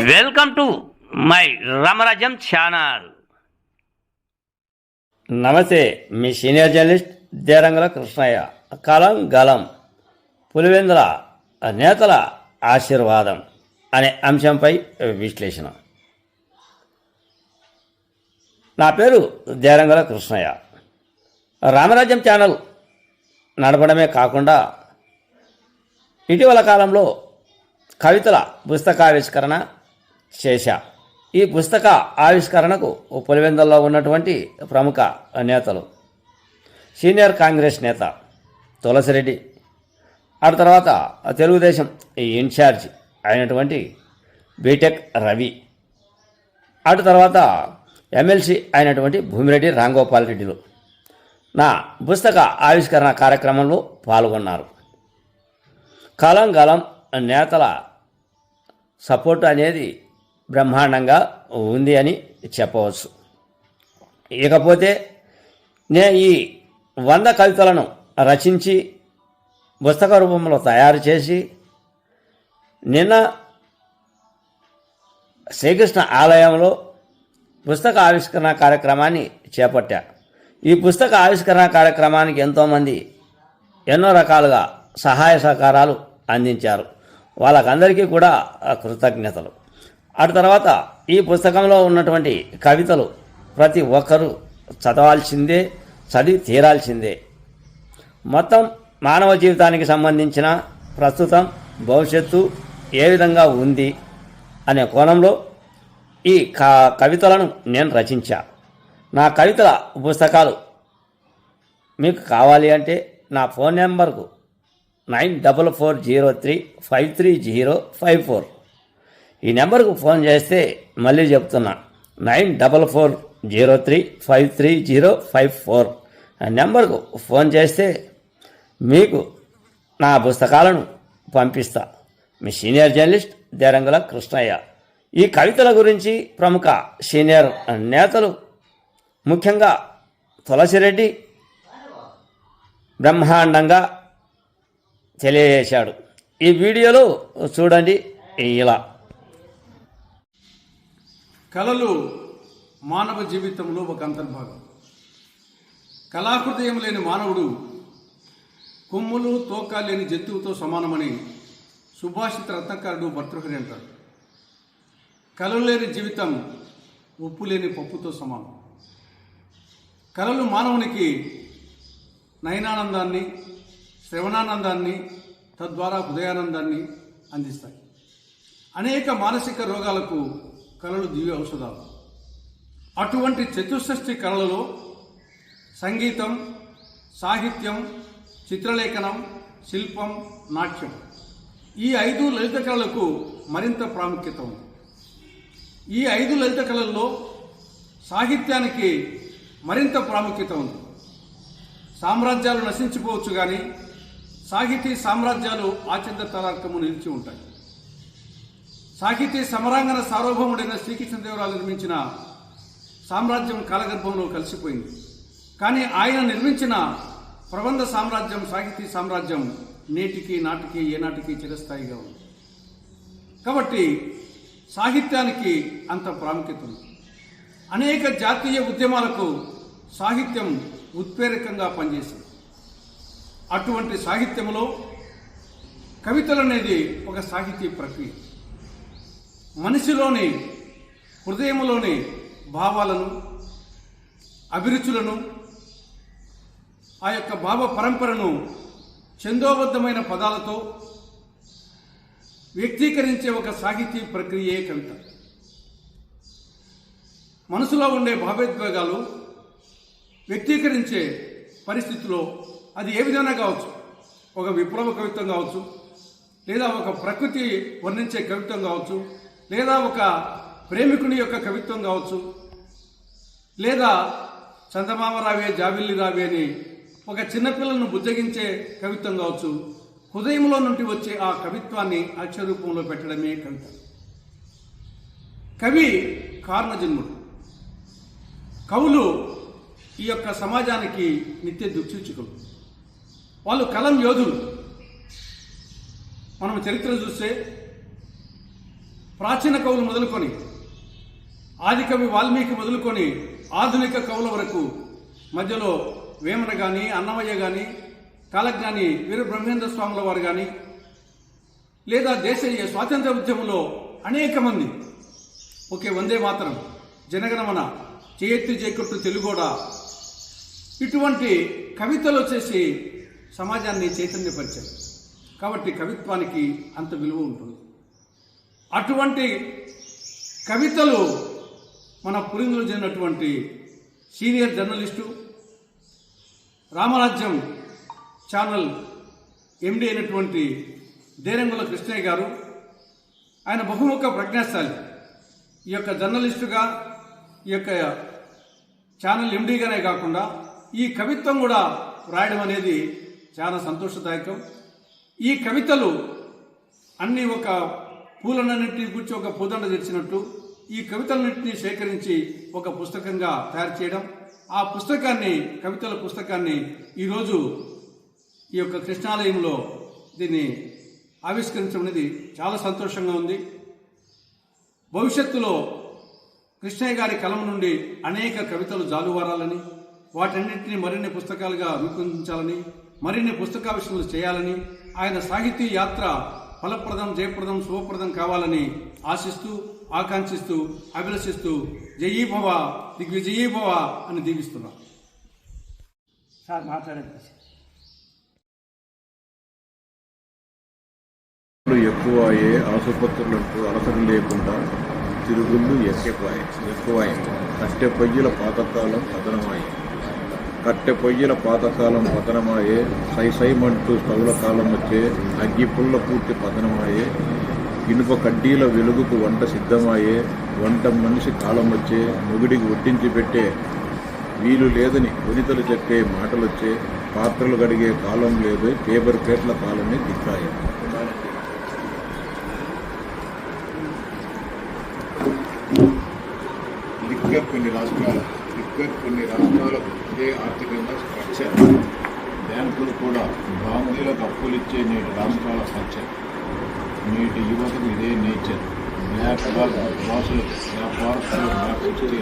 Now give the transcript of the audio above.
Welcome to my Ramarajyam channel. నమస్తే, మీ senior journalist Derangula Krishnaiah. కలం గలం పులివెందుల నేతల ఆశీర్వాదం అనే అంశంపై విశ్లేషణ. నా పేరు దేరంగుల కృష్ణయ్య. రామరాజ్యం ఛానల్ నడపడమే కాకుండా ఇటీవల కాలంలో కవితల పుస్తకావిష్కరణ చేశా. ఈ పుస్తక ఆవిష్కరణకు పులివెందుల్లో ఉన్నటువంటి ప్రముఖ నేతలు, సీనియర్ కాంగ్రెస్ నేత తులసిరెడ్డి, ఆ తర్వాత తెలుగుదేశం ఇన్ఛార్జ్ అయినటువంటి బీటెక్ రవి, అటు తర్వాత ఎమ్మెల్సీ అయినటువంటి భూమిరెడ్డి రాంగోపాల్ రెడ్డిలు నా పుస్తక ఆవిష్కరణ కార్యక్రమంలో పాల్గొన్నారు. కలం గలం నేతల సపోర్టు అనేది బ్రహ్మాండంగా ఉంది అని చెప్పవచ్చు. ఇకపోతే నేను ఈ 100 కవితలను రచించి పుస్తక రూపంలో తయారు చేసి నిన్న శ్రీకృష్ణ ఆలయంలో పుస్తక ఆవిష్కరణ కార్యక్రమాన్ని చేపట్టా. ఈ పుస్తక ఆవిష్కరణ కార్యక్రమానికి ఎంతోమంది ఎన్నో రకాలుగా సహాయ సహకారాలు అందించారు. వాళ్ళకందరికీ కూడా కృతజ్ఞతలు. అటు తర్వాత ఈ పుస్తకంలో ఉన్నటువంటి కవితలు ప్రతి ఒక్కరూ చదవాల్సిందే, చదివి తీరాల్సిందే. మొత్తం మానవ జీవితానికి సంబంధించిన ప్రస్తుతం భవిష్యత్తు ఏ విధంగా ఉంది అనే కోణంలో ఈ కవితలను నేను రచించా. నా కవితల పుస్తకాలు మీకు కావాలి అంటే నా ఫోన్ నెంబర్కు 9440353054 ఈ నెంబర్కు ఫోన్ చేస్తే, మళ్ళీ చెప్తున్నా, 9440353054 ఆ నెంబర్కు ఫోన్ చేస్తే మీకు నా పుస్తకాలను పంపిస్తా. మీ సీనియర్ జర్నలిస్ట్ దేరంగుల కృష్ణయ్య. ఈ కవితల గురించి ప్రముఖ సీనియర్ నేతలు, ముఖ్యంగా తులసిరెడ్డి బ్రహ్మాండంగా తెలియజేశాడు. ఈ వీడియోలో చూడండి. ఇలా కళలు మానవ జీవితంలో ఒక అంతర్భాగం. కళాహృదయం లేని మానవుడు కొమ్ములు తోక లేని జంతువుతో సమానమని సుభాషిత రత్నకారుడు భర్తృహరి అంటాడు. కళలు లేని జీవితం ఉప్పు లేని పప్పుతో సమానం. కళలు మానవునికి నయనానందాన్ని, శ్రవణానందాన్ని, తద్వారా హృదయానందాన్ని అందిస్తాయి. అనేక మానసిక రోగాలకు కళలు దివ్య ఔషధాలు. అటువంటి చతుషష్ఠి కళలలో సంగీతం, సాహిత్యం, చిత్రలేఖనం, శిల్పం, నాట్యం ఈ 5 లలిత కళలకు మరింత ప్రాముఖ్యత ఉంది. ఈ 5 లలిత కళల్లో సాహిత్యానికి మరింత ప్రాముఖ్యత ఉంది. సామ్రాజ్యాలు నశించిపోవచ్చు కానీ సాహితీ సామ్రాజ్యాలు ఆచంద తరార్కము నిలిచి ఉంటాయి. సాహితీ సమరాంగణ సార్వభౌముడైన శ్రీకృష్ణదేవరాయలు నిర్మించిన సామ్రాజ్యం కాలగర్భంలో కలిసిపోయింది. కానీ ఆయన నిర్మించిన ప్రబంధ సామ్రాజ్యం, సాహితీ సామ్రాజ్యం నేటికి నాటికి ఏనాటికి చిరస్థాయిగా ఉంది. కాబట్టి సాహిత్యానికి అంత ప్రాముఖ్యత ఉంది. అనేక జాతీయ ఉద్యమాలకు సాహిత్యం ఉత్ప్రేరకంగా పనిచేసింది. అటువంటి సాహిత్యంలో కవితలు అనేది ఒక సాహితీ ప్రక్రియ. మనిషిలోని హృదయంలోని భావాలను, అభిరుచులను, ఆ యొక్క భావ పరంపరను ఛందోబద్ధమైన పదాలతో వ్యక్తీకరించే ఒక సాహితీ ప్రక్రియే కవిత. మనసులో ఉండే భావోద్వేగాలు వ్యక్తీకరించే పరిస్థితిలో అది ఏ విధంగా కావచ్చు, ఒక విప్లవ కవిత్వం కావచ్చు, లేదా ఒక ప్రకృతి వర్ణించే కవిత్వం కావచ్చు, లేదా ఒక ప్రేమికుని యొక్క కవిత్వం కావచ్చు, లేదా చందమామ రావే జాబిల్లి రావే అని ఒక చిన్నపిల్లలను బుజ్జగించే కవిత్వం కావచ్చు. హృదయంలో నుండి వచ్చే ఆ కవిత్వాన్ని అక్షరూపంలో పెట్టడమే కవిత. కవి కారణజన్ముడు. కవులు ఈ యొక్క సమాజానికి నిత్య దిక్సూచికలు. వాళ్ళు కలం యోధులు. మనం చరిత్ర చూస్తే ప్రాచీన కవులు మొదలుకొని ఆదికవి వాల్మీకి మొదలుకొని ఆధునిక కవుల వరకు మధ్యలో వేమన కానీ అన్నమయ్య కానీ కాలజ్ఞాని వీర బ్రహ్మేంద్ర స్వాముల వారు కానీ లేదా దేశీయ స్వాతంత్ర ఉద్యమంలో అనేక మంది ఒకే వందే మాతరం జనగణమన చేయెత్తి చేకొట్టు తెలుగోడ ఇటువంటి కవితలు వచ్చేసి సమాజాన్ని చైతన్యపరిచారు. కాబట్టి కవిత్వానికి అంత విలువ ఉంటుంది. అటువంటి కవితలు మన పురిందులు చెందినటువంటి సీనియర్ జర్నలిస్టు రామరాజ్యం ఛానల్ ఎండి అయినటువంటి దేరంగుల కృష్ణయ్య గారు, ఆయన బహుముఖ ప్రజ్ఞాశాలి. ఈ యొక్క జర్నలిస్టుగా ఈ యొక్క ఛానల్ ఎండీగానే కాకుండా ఈ కవిత్వం కూడా రాయడం అనేది చాలా సంతోషదాయకం. ఈ కవితలు అన్నీ ఒక పూలన్నింటినీ కూర్చి ఒక పూదండ తెచ్చినట్టు ఈ కవితలన్నింటినీ సేకరించి ఒక పుస్తకంగా తయారు చేయడం, ఆ పుస్తకాన్ని కవితల పుస్తకాన్ని ఈరోజు ఈ యొక్క కృష్ణాలయంలో దీన్ని ఆవిష్కరించడం అనేది చాలా సంతోషంగా ఉంది. భవిష్యత్తులో కృష్ణయ్య గారి కలం నుండి అనేక కవితలు జాలువారాలని, వాటన్నింటినీ మరిన్ని పుస్తకాలుగా రూపొందించాలని, మరిన్ని పుస్తకావిష్కరణలు చేయాలని, ఆయన సాహితీ యాత్ర ఫలప్రదం, జయప్రదం, శుభప్రదం కావాలని ఆశిస్తూ, ఆకాంక్షిస్తూ, అభిలషిస్తూ జయీభవ దిగ్విజయీభవ అని దీవిస్తున్నాం. సార్ మాట్లాడండి. ఎక్కువయే ఆసుపత్రులకు అవసరం లేకుండా తిరుగుళ్ళు ఎక్కువైంది. కట్టె పొయ్యిల పాతకాలం పతనమాయే సైమంటూ స్టవ్ల కాలం వచ్చే అగ్గి పుల్ల పూర్తి పతనమాయే ఇనుప కడ్డీల వెలుగుకు వంట సిద్ధమాయే వంట మనిషి కాలం వచ్చే మొగుడికి వడ్డించి పెట్టే వీలు లేదని వనితలు చెప్పే మాటలొచ్చే పాత్రలు గడిగే కాలం లేదు పేపర్ ప్లేట్ల కాలమే దిక్కాయ. కొన్ని రాష్ట్రాలకు ఇదే ఆర్థికంగా స్ట్రక్చర్. బ్యాంకులు కూడా బాంకీలకు అప్పులిచ్చే నేటి రాష్ట్రాల స్ట్రక్చర్. నేటి యువతకు ఇదే నేచర్. బ్లాక్ బాసులు వ్యాపారస్తులు